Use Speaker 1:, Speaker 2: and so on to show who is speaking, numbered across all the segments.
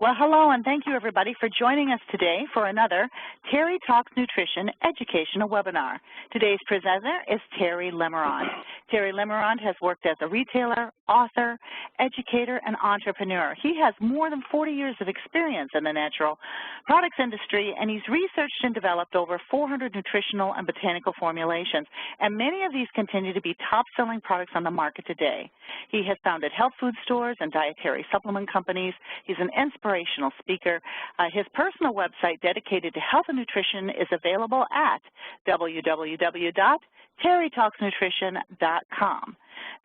Speaker 1: Well, hello, and thank you, everybody, for joining us today for another Terry Talks Nutrition educational webinar. Today's presenter is Terry Lemerond. Terry Lemerond has worked as a retailer, author, educator, and entrepreneur. He has more than 40 years of experience in the natural products industry, and he's researched and developed over 400 nutritional and botanical formulations, and many of these continue to be top-selling products on the market today. He has founded health food stores and dietary supplement companies. He's an inspirational speaker. His personal website dedicated to health and nutrition is available at www.terrytalksnutrition.com.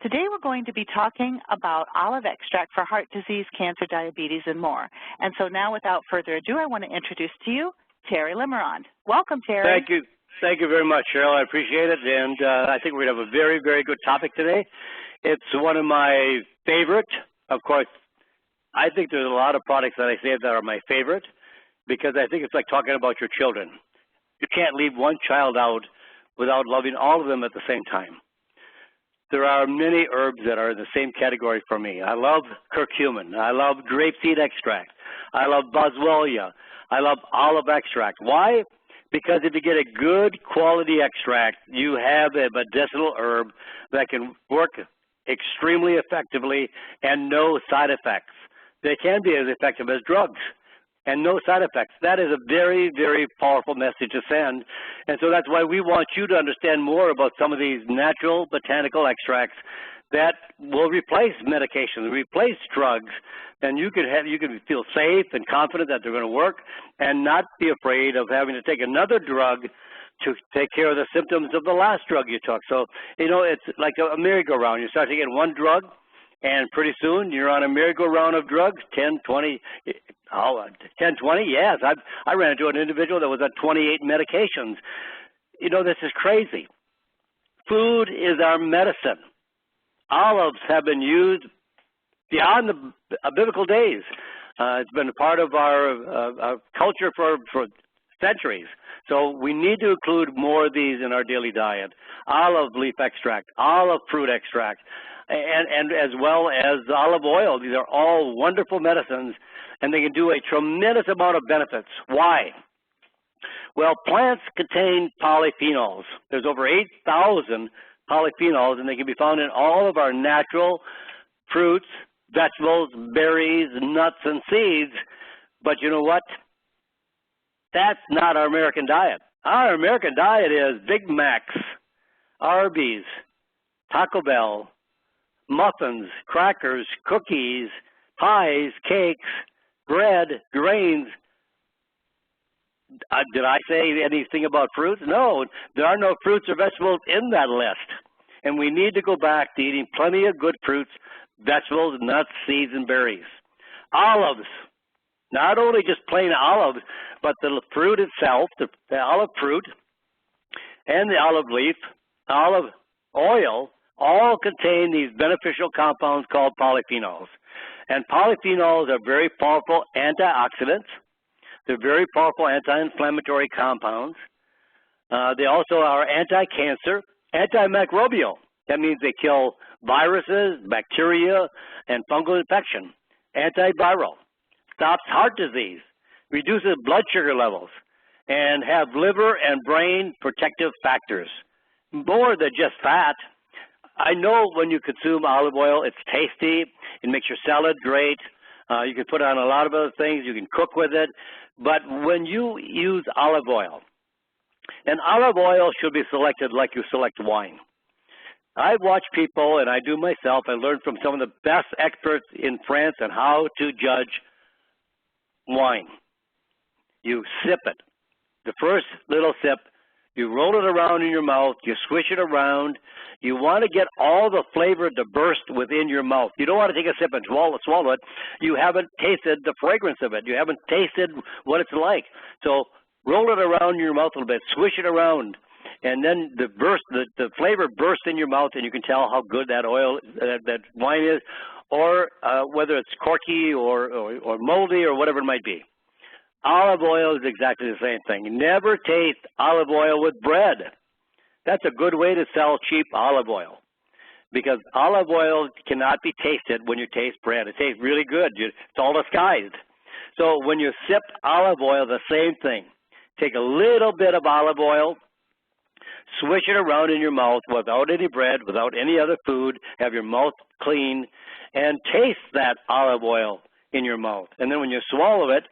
Speaker 1: Today we're going to be talking about olive extract for heart disease, cancer, diabetes, and more. And so now, without further ado, I want to introduce to you Terry Lemerond. Welcome, Terry.
Speaker 2: Thank you. Thank you very much, Cheryl. I appreciate it. And I think we're going to have a very, very good topic today. It's one of my favorite. Of course, I think there's a lot of products that I say that are my favorite because I think it's like talking about your children. You can't leave one child out without loving all of them at the same time. There are many herbs that are in the same category for me. I love curcumin. I love grapeseed extract. I love boswellia. I love olive extract. Why? Because if you get a good quality extract, you have a medicinal herb that can work extremely effectively and no side effects. They can be as effective as drugs and no side effects. That is a very, very powerful message to send. And so that's why we want you to understand more about some of these natural botanical extracts that will replace medications, replace drugs, and you can feel safe and confident that they're going to work and not be afraid of having to take another drug to take care of the symptoms of the last drug you took. So, you know, it's like a merry-go-round. You start to get one drug, and pretty soon you're on a merry-go-round of drugs, 10, 20, yes. I ran into an individual that was on 28 medications. You know, this is crazy. Food is our medicine. Olives have been used beyond the biblical days. It's been a part of our culture for centuries. So we need to include more of these in our daily diet. Olive leaf extract, olive fruit extract, and as well as olive oil. These are all wonderful medicines, and they can do a tremendous amount of benefits. Why? Well, plants contain polyphenols. There's over 8,000 polyphenols, and they can be found in all of our natural fruits, vegetables, berries, nuts, and seeds. But you know what? That's not our American diet. Our American diet is Big Macs, Arby's, Taco Bell, muffins, crackers, cookies, pies, cakes, bread, grains. Did I say anything about fruits? No, there are no fruits or vegetables in that list. And we need to go back to eating plenty of good fruits, vegetables, nuts, seeds, and berries. Olives, not only just plain olives, but the fruit itself, the olive fruit, and the olive leaf, olive oil, all contain these beneficial compounds called polyphenols. And polyphenols are very powerful antioxidants. They're very powerful anti-inflammatory compounds. They also are anti-cancer, antimicrobial. That means they kill viruses, bacteria, and fungal infection. Antiviral. Stops heart disease. Reduces blood sugar levels. And have liver and brain protective factors. More than just fat. I know when you consume olive oil, it's tasty. It makes your salad great. You can put on a lot of other things. You can cook with it. But when you use olive oil, and olive oil should be selected like you select wine. I watch people, and I do myself. I learned from some of the best experts in France on how to judge wine. You sip it. The first little sip, you roll it around in your mouth. You swish it around. You want to get all the flavor to burst within your mouth. You don't want to take a sip and swallow it. You haven't tasted the fragrance of it. You haven't tasted what it's like. So roll it around in your mouth a little bit. Swish it around. And then the flavor bursts in your mouth, and you can tell how good that that wine is, or whether it's corky or moldy or whatever it might be. Olive oil is exactly the same thing. Never taste olive oil with bread. That's a good way to sell cheap olive oil, because olive oil cannot be tasted when you taste bread. It tastes really good. It's all disguised. So when you sip olive oil, the same thing. Take a little bit of olive oil, swish it around in your mouth without any bread, without any other food, have your mouth clean, and taste that olive oil in your mouth. And then when you swallow it,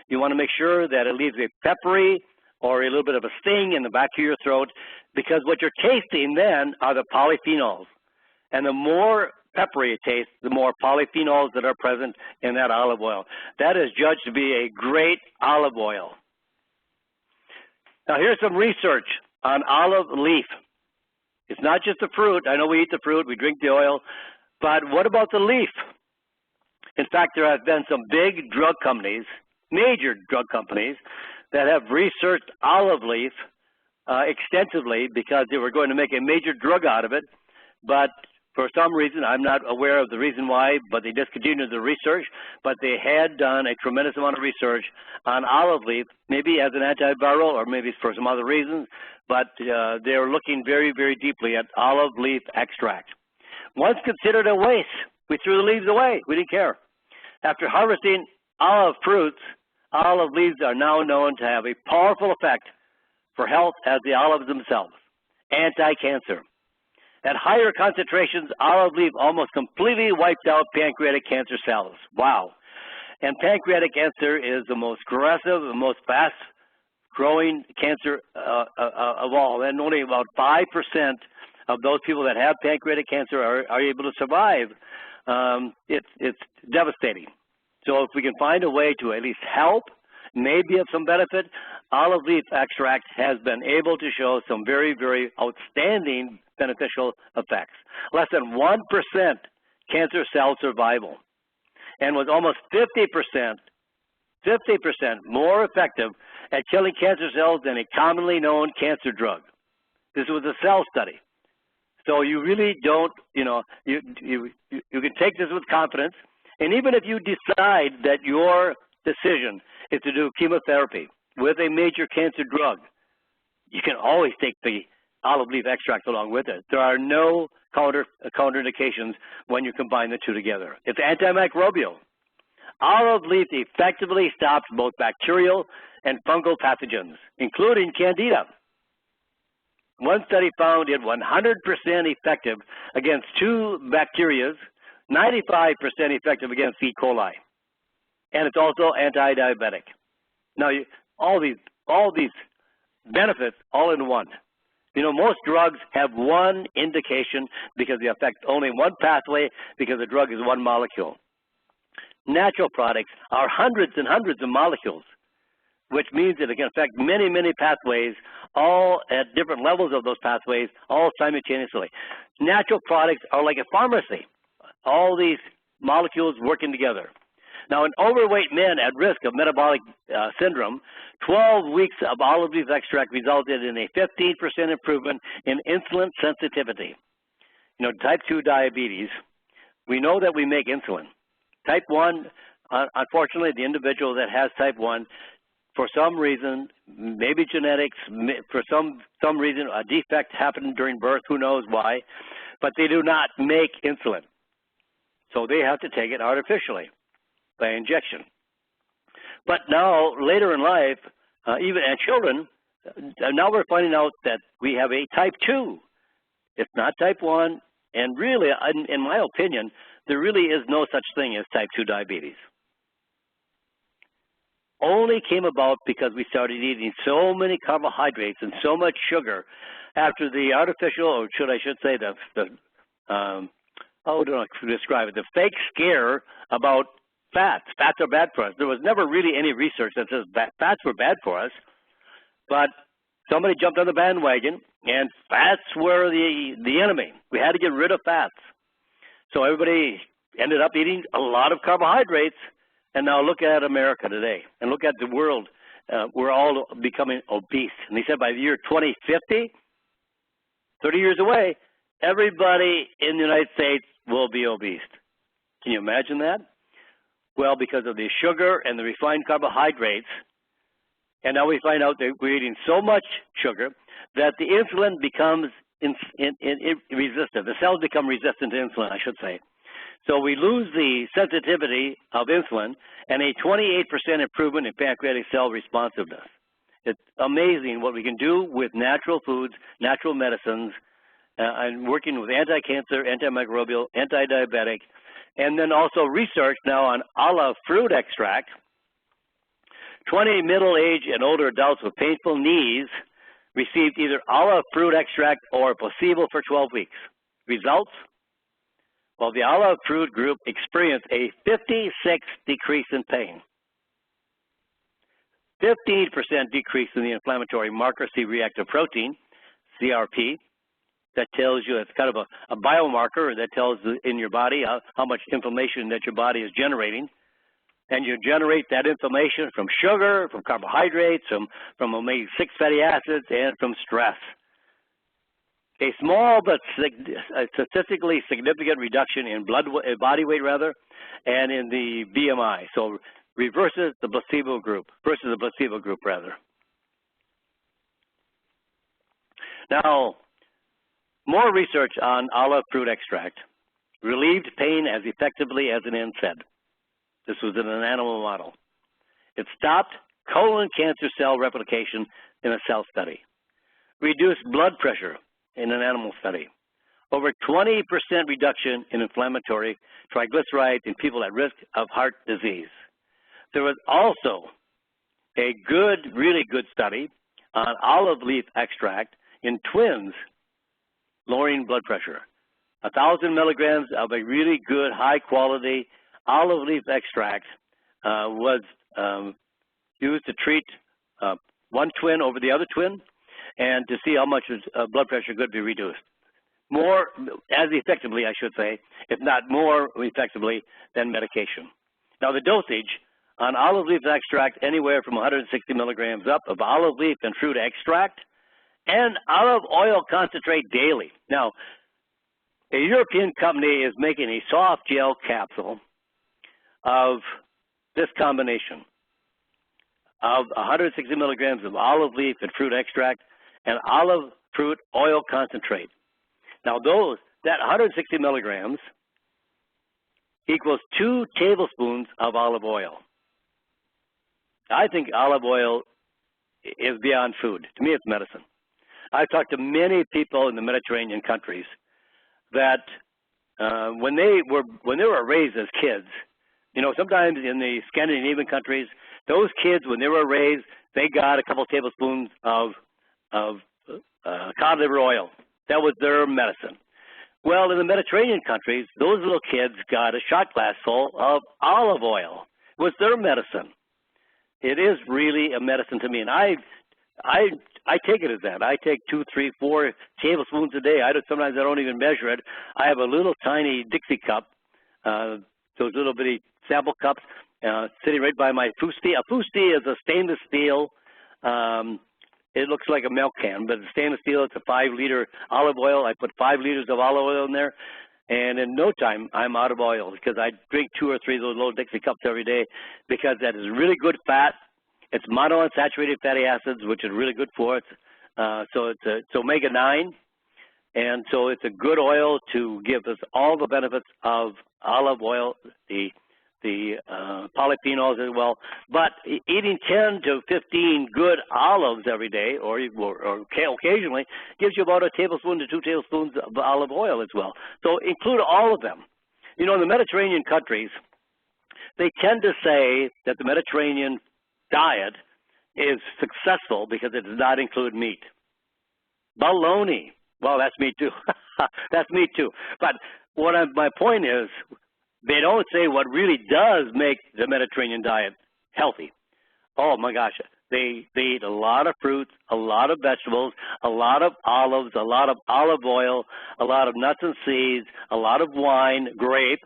Speaker 2: you want to make sure that it leaves a peppery or a little bit of a sting in the back of your throat, because what you're tasting then are the polyphenols. And the more peppery it tastes, the more polyphenols that are present in that olive oil. That is judged to be a great olive oil. Now here's some research on olive leaf. It's not just the fruit. I know we eat the fruit, we drink the oil, but what about the leaf? In fact, there have been some big drug companies, major drug companies, that have researched olive leaf extensively because they were going to make a major drug out of it, but for some reason, I'm not aware of the reason why, but they discontinued the research, but they had done a tremendous amount of research on olive leaf, maybe as an antiviral or maybe for some other reasons, but they're looking very, very deeply at olive leaf extract. Once considered a waste, we threw the leaves away. We didn't care. After harvesting olive fruits, olive leaves are now known to have a powerful effect for health as the olives themselves, anti-cancer. At higher concentrations, olive leaf almost completely wiped out pancreatic cancer cells. Wow. And pancreatic cancer is the most aggressive, the most fast-growing cancer of all. And only about 5% of those people that have pancreatic cancer are able to survive. It's devastating. So if we can find a way to at least help, maybe of some benefit, olive leaf extract has been able to show some very, very outstanding beneficial effects. Less than 1% cancer cell survival, and was almost 50% more effective at killing cancer cells than a commonly known cancer drug. This was a cell study. So you really don't, you can take this with confidence, and even if you decide that your decision is to do chemotherapy with a major cancer drug, you can always take the olive leaf extract along with it. There are no counterindications when you combine the two together. It's antimicrobial. Olive leaf effectively stops both bacterial and fungal pathogens, including Candida. One study found it 100% effective against 2 bacterias, 95% effective against E. coli. And it's also anti-diabetic. Now, all these benefits all in one. Most drugs have one indication because they affect only one pathway because the drug is one molecule. Natural products are hundreds and hundreds of molecules, which means that it can affect many, many pathways, all at different levels of those pathways, all simultaneously. Natural products are like a pharmacy, all these molecules working together. Now, in overweight men at risk of metabolic syndrome, 12 weeks of olive leaf extract resulted in a 15% improvement in insulin sensitivity. Type 2 diabetes, we know that we make insulin. Type 1, unfortunately, the individual that has type 1, for some reason, maybe genetics, for some reason, a defect happened during birth, who knows why, but they do not make insulin. So they have to take it artificially by injection. But now, later in life, even in children, now we're finding out that we have a type 2. It's not type 1, and really, in my opinion, there really is no such thing as type 2 diabetes. Only came about because we started eating so many carbohydrates and so much sugar after the artificial, or I should say how do I describe it, the fake scare about fats. Fats are bad for us. There was never really any research that says fats were bad for us, but somebody jumped on the bandwagon, and fats were the enemy. We had to get rid of fats. So everybody ended up eating a lot of carbohydrates, and now look at America today, and look at the world. We're all becoming obese. And they said by the year 2050, 30 years away, everybody in the United States will be obese. Can you imagine that? Well, because of the sugar and the refined carbohydrates, and now we find out that we're eating so much sugar that the insulin becomes resistant. The cells become resistant to insulin, I should say. So we lose the sensitivity of insulin and a 28% improvement in pancreatic cell responsiveness. It's amazing what we can do with natural foods, natural medicines, and working with anti-cancer, antimicrobial, anti-diabetic, and then also research now on olive fruit extract. 20 middle-aged and older adults with painful knees received either olive fruit extract or a placebo for 12 weeks. Results? Well, the olive fruit group experienced a 56% decrease in pain, 15% decrease in the inflammatory marker C-reactive protein, CRP. That tells you, it's kind of a biomarker that tells in your body how much inflammation that your body is generating. And you generate that inflammation from sugar, from carbohydrates, from omega-6 fatty acids, and from stress. A small but statistically significant reduction in body weight, and in the BMI. So reverses the placebo group, Now, more research on olive fruit extract relieved pain as effectively as an NSAID. This was in an animal model. It stopped colon cancer cell replication in a cell study, reduced blood pressure in an animal study, over 20% reduction in inflammatory triglycerides in people at risk of heart disease. There was also a really good study on olive leaf extract in twins lowering blood pressure. 1,000 milligrams of a really good, high-quality olive leaf extract was used to treat one twin over the other twin and to see how much blood pressure could be reduced. More, as effectively, I should say, if not more effectively than medication. Now, the dosage on olive leaf extract, anywhere from 160 milligrams up of olive leaf and fruit extract, and olive oil concentrate daily. Now, a European company is making a soft gel capsule of this combination of 160 milligrams of olive leaf and fruit extract and olive fruit oil concentrate. Now, that 160 milligrams equals 2 tablespoons of olive oil. I think olive oil is beyond food. To me, it's medicine. I've talked to many people in the Mediterranean countries that when they were raised as kids, you know, sometimes in the Scandinavian countries, those kids, when they were raised, they got a couple tablespoons of cod liver oil. That was their medicine. Well, in the Mediterranean countries, those little kids got a shot glass full of olive oil. It was their medicine. It is really a medicine to me, and I take it as that. I take 2, 3, 4 tablespoons a day. Sometimes I don't even measure it. I have a little tiny Dixie cup, those little bitty sample cups, sitting right by my fusti. A fusti is a stainless steel. It looks like a milk can, but it's stainless steel. It's a 5-liter olive oil. I put 5 liters of olive oil in there, and in no time, I'm out of oil because I drink 2 or 3 of those little Dixie cups every day because that is really good fat. It's monounsaturated fatty acids, which is really good for it. So it's omega-9, and so it's a good oil to give us all the benefits of olive oil, the polyphenols as well. But eating 10 to 15 good olives every day, or occasionally, gives you about a tablespoon to 2 tablespoons of olive oil as well. So include all of them. You know, in the Mediterranean countries, they tend to say that the Mediterranean diet is successful because it does not include meat. Baloney. Well, that's me too. That's me too. But my point is, they don't say what really does make the Mediterranean diet healthy. Oh my gosh, they eat a lot of fruits, a lot of vegetables, a lot of olives, a lot of olive oil, a lot of nuts and seeds, a lot of wine, grape.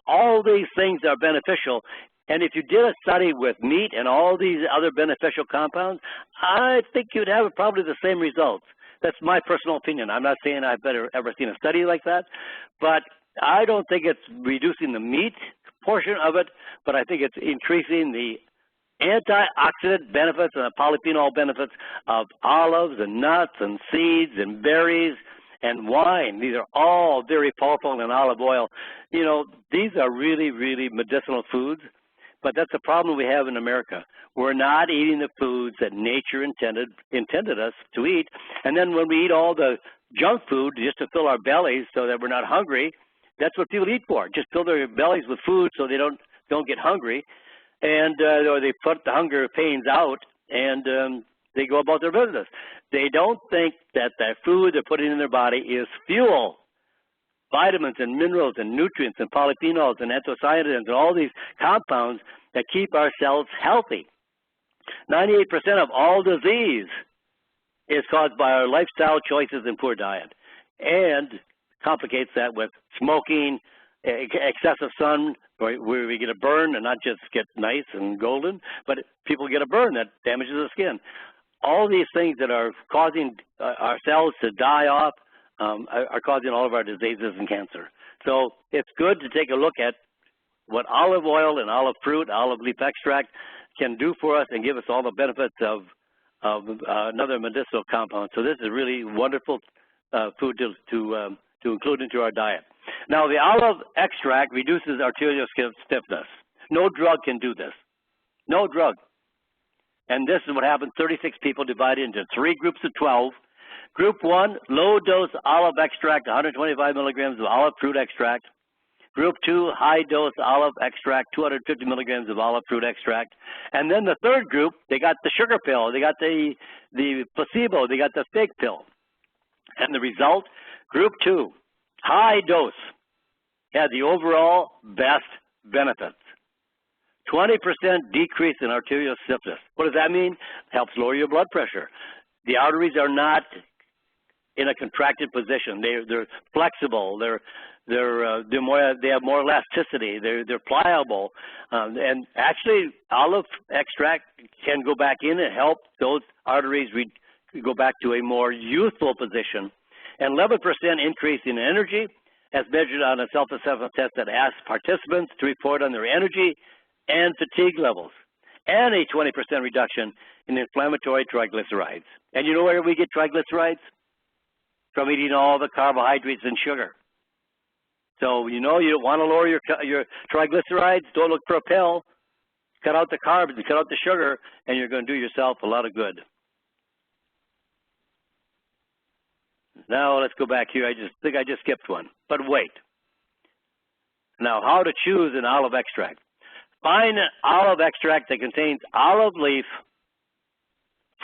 Speaker 2: All these things are beneficial. And if you did a study with meat and all these other beneficial compounds, I think you'd have probably the same results. That's my personal opinion. I'm not saying I've ever seen a study like that, but I don't think it's reducing the meat portion of it, but I think it's increasing the antioxidant benefits and the polyphenol benefits of olives and nuts and seeds and berries and wine. These are all very powerful in olive oil. You know, these are really, really medicinal foods, but that's the problem we have in America. We're not eating the foods that nature intended us to eat, and then when we eat all the junk food just to fill our bellies so that we're not hungry, that's what people eat for, just fill their bellies with food so they don't get hungry, and or they put the hunger pains out, and they go about their business. They don't think that the food they're putting in their body is fuel, vitamins and minerals and nutrients and polyphenols and anthocyanins and all these compounds that keep our cells healthy. 98% of all disease is caused by our lifestyle choices and poor diet, and complicates that with smoking, excessive sun, where we get a burn and not just get nice and golden, but people get a burn that damages the skin. All these things that are causing our cells to die off are causing all of our diseases and cancer. So it's good to take a look at what olive oil and olive fruit, olive leaf extract can do for us and give us all the benefits of another medicinal compound. So this is really wonderful food to include into our diet. Now, the olive extract reduces arterial stiffness. No drug can do this. No drug. And this is what happened. 36 people divided into 3 groups of 12. Group 1, low-dose olive extract, 125 milligrams of olive fruit extract. Group 2, high-dose olive extract, 250 milligrams of olive fruit extract. And then the third group, they got the sugar pill, they got the placebo, they got the fake pill. And the result, Group 2, high dose, had the overall best benefits. 20% decrease in arterial stiffness. What does that mean? Helps lower your blood pressure. The arteries are not in a contracted position. They're flexible. They have more elasticity. They're pliable, and actually, olive extract can go back in and help those arteries go back to a more youthful position. And 11% increase in energy, as measured on a self-assessment test that asks participants to report on their energy and fatigue levels, and a 20% reduction in inflammatory triglycerides. And you know where we get triglycerides? From eating all the carbohydrates and sugar. So you know you want to lower your triglycerides, don't look for a pill. Cut out the carbs and cut out the sugar, and you're going to do yourself a lot of good. Now let's go back here. I think I just skipped one, but wait. Now, how to choose an olive extract. Find an olive extract that contains olive leaf,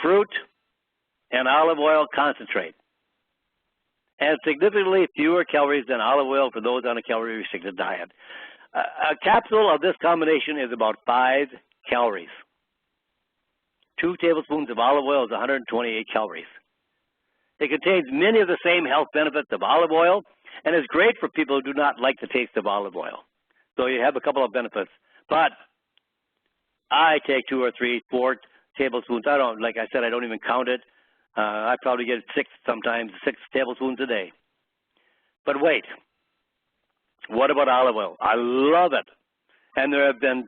Speaker 2: fruit, and olive oil concentrate, and significantly fewer calories than olive oil for those on a calorie-restricted diet. A capsule of this combination is about 5 calories. 2 tablespoons of olive oil is 128 calories. It contains many of the same health benefits of olive oil and is great for people who do not like the taste of olive oil. So you have a couple of benefits. But I take 2 or 3, 4 tablespoons. Like I said, I don't even count it. I probably get 6 sometimes, 6 tablespoons a day. But wait, what about olive oil? I love it. And there have been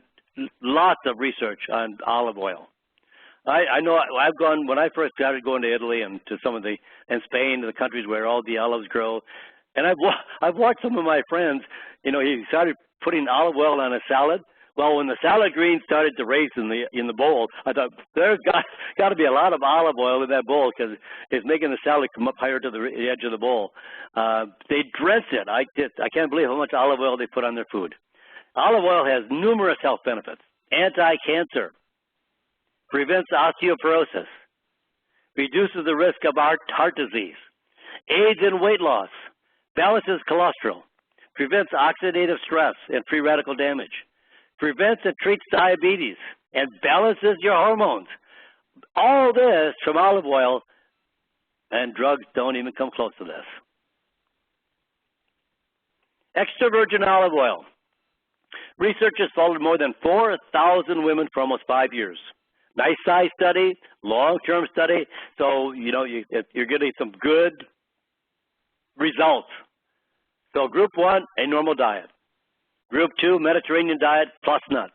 Speaker 2: lots of research on olive oil. I know I've gone, when I first started going to Italy and to and Spain, the countries where all the olives grow, and I've watched some of my friends, he started putting olive oil on a salad. Well, when the salad greens started to race in the bowl, I thought there's got to be a lot of olive oil in that bowl because it's making the salad come up higher to the edge of the bowl. They dress it. I can't believe how much olive oil they put on their food. Olive oil has numerous health benefits: anti-cancer, prevents osteoporosis, reduces the risk of heart disease, aids in weight loss, balances cholesterol, prevents oxidative stress and free radical damage, prevents and treats diabetes, and balances your hormones. All this from olive oil, and drugs don't even come close to this. Extra virgin olive oil. Researchers followed more than 4,000 women for almost 5 years. Nice size study, long-term study, so you're getting some good results. So group 1, a normal diet. Group 2, Mediterranean diet plus nuts.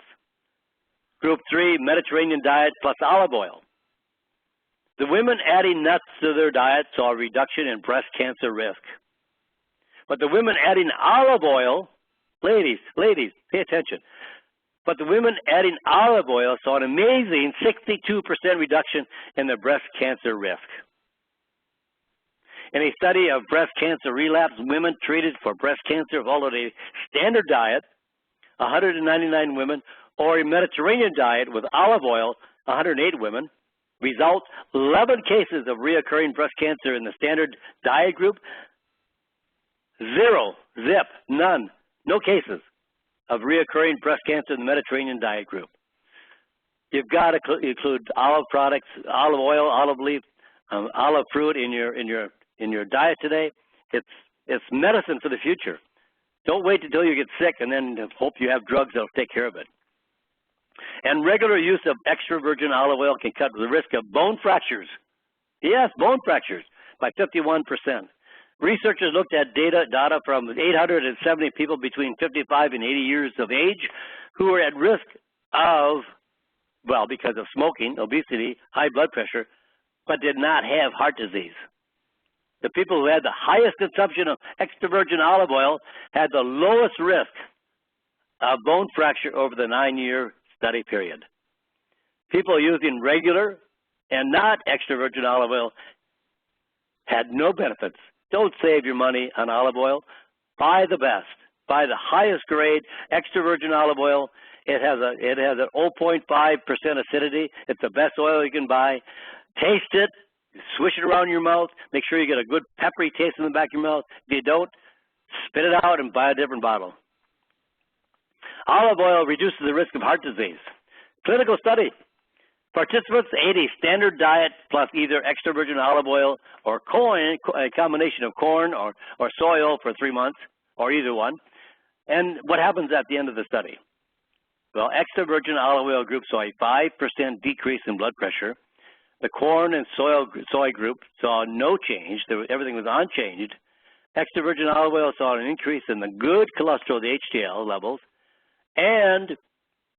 Speaker 2: Group 3, Mediterranean diet plus olive oil. The women adding nuts to their diet saw a reduction in breast cancer risk. But the women adding olive oil, ladies, pay attention. But the women adding olive oil saw an amazing 62% reduction in their breast cancer risk. In a study of breast cancer relapse, women treated for breast cancer followed a standard diet, 199 women, or a Mediterranean diet with olive oil, 108 women. Results, 11 cases of reoccurring breast cancer in the standard diet group, 0, zip, none, no cases of reoccurring breast cancer in the Mediterranean diet group. You've got to include olive products, olive oil, olive leaf, olive fruit in your diet today. It's medicine for the future. Don't wait until you get sick and then hope you have drugs that'll take care of it. And regular use of extra virgin olive oil can cut the risk of bone fractures. Yes, bone fractures by 51%. Researchers looked at data from 870 people between 55 and 80 years of age who were at risk of, well, because of smoking, obesity, high blood pressure, but did not have heart disease. The people who had the highest consumption of extra virgin olive oil had the lowest risk of bone fracture over the 9-year study period. People using regular and not extra virgin olive oil had no benefits. Don't save your money on olive oil. Buy the best. Buy the highest grade extra virgin olive oil. It has an 0.5% acidity. It's the best oil you can buy. Taste it. Swish it around your mouth. Make sure you get a good peppery taste in the back of your mouth. If you don't, spit it out and buy a different bottle. Olive oil reduces the risk of heart disease. Clinical study. Participants ate a standard diet plus either extra virgin olive oil or corn, a combination of corn or soy oil for 3 months, or either one. And what happens at the end of the study? Well, extra virgin olive oil group saw a 5% decrease in blood pressure. The corn and soy group saw no change. Everything was unchanged. Extra virgin olive oil saw an increase in the good cholesterol, the HDL levels, and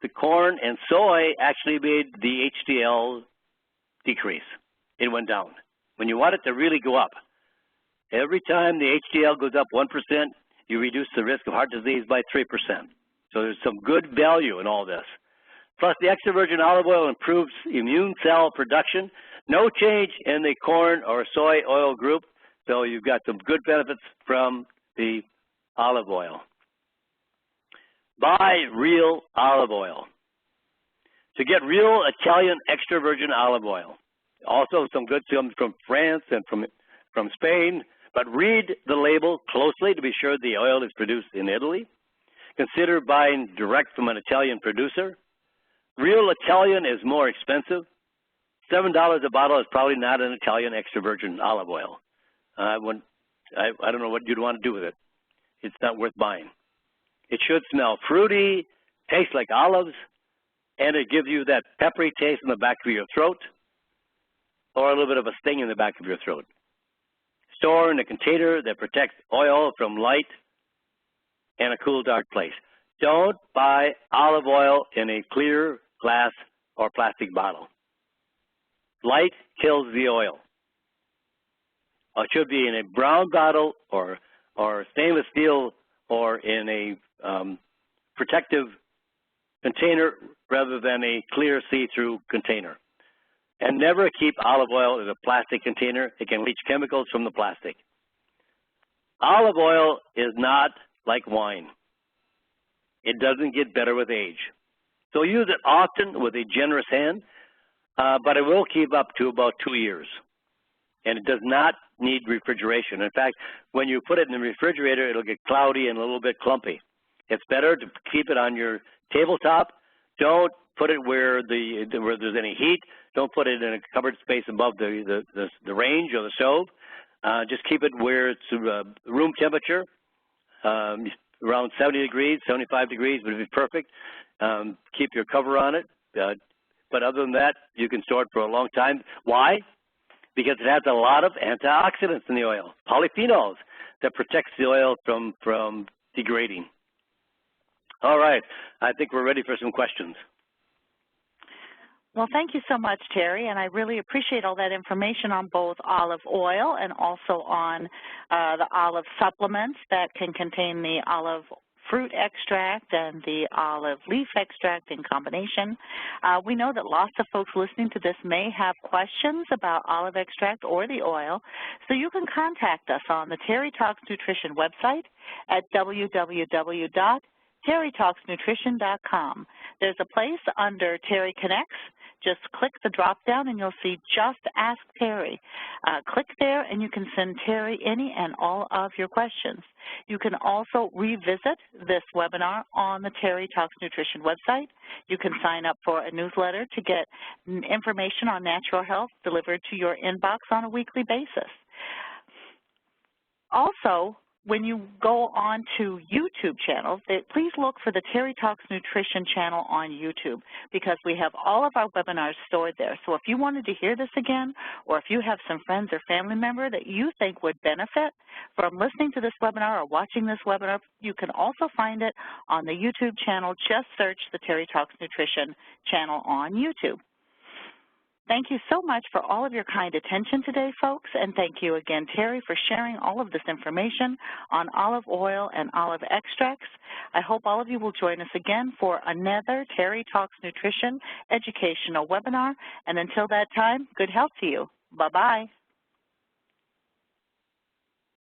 Speaker 2: the corn and soy actually made the HDL decrease. It went down. When you want it to really go up, every time the HDL goes up 1%, you reduce the risk of heart disease by 3%. So there's some good value in all this. Plus, the extra virgin olive oil improves immune cell production. No change in the corn or soy oil group. So you've got some good benefits from the olive oil. Buy real olive oil. To get real Italian extra virgin olive oil. Also, some good comes from France and from Spain. But read the label closely to be sure the oil is produced in Italy. Consider buying direct from an Italian producer. Real Italian is more expensive. $7 a bottle is probably not an Italian extra virgin olive oil. I don't know what you'd want to do with it. It's not worth buying. It should smell fruity, taste like olives, and it gives you that peppery taste in the back of your throat or a little bit of a sting in the back of your throat. Store in a container that protects oil from light and a cool, dark place. Don't buy olive oil in a clear glass or plastic bottle. Light kills the oil. It should be in a brown bottle or stainless steel or in a protective container rather than a clear see-through container. And never keep olive oil in a plastic container. It can leach chemicals from the plastic. Olive oil is not like wine. It doesn't get better with age. So use it often with a generous hand, but it will keep up to about 2 years. And it does not need refrigeration. In fact, when you put it in the refrigerator, it'll get cloudy and a little bit clumpy. It's better to keep it on your tabletop. Don't put it where there's any heat. Don't put it in a covered space above the range or the stove. Just keep it where it's room temperature, around 70 degrees, 75 degrees would be perfect. Keep your cover on it. But other than that, you can store it for a long time. Why? Because it has a lot of antioxidants in the oil, polyphenols, that protects the oil from degrading. All right, I think we're ready for some questions.
Speaker 1: Well, thank you so much, Terry, and I really appreciate all that information on both olive oil and also on the olive supplements that can contain the olive fruit extract and the olive leaf extract in combination. We know that lots of folks listening to this may have questions about olive extract or the oil, so you can contact us on the Terry Talks Nutrition website at www.terrytalksnutrition.com. There's a place under Terry Connects. Just click the drop-down and you'll see Just Ask Terry. Click there and you can send Terry any and all of your questions. You can also revisit this webinar on the Terry Talks Nutrition website. You can sign up for a newsletter to get information on natural health delivered to your inbox on a weekly basis. Also, when you go on to YouTube channels, please look for the Terry Talks Nutrition channel on YouTube because we have all of our webinars stored there. So if you wanted to hear this again, or if you have some friends or family member that you think would benefit from listening to this webinar or watching this webinar, you can also find it on the YouTube channel. Just search the Terry Talks Nutrition channel on YouTube. Thank you so much for all of your kind attention today, folks, and thank you again, Terry, for sharing all of this information on olive oil and olive extracts. I hope all of you will join us again for another Terry Talks Nutrition educational webinar, and until that time, good health to you. Bye-bye.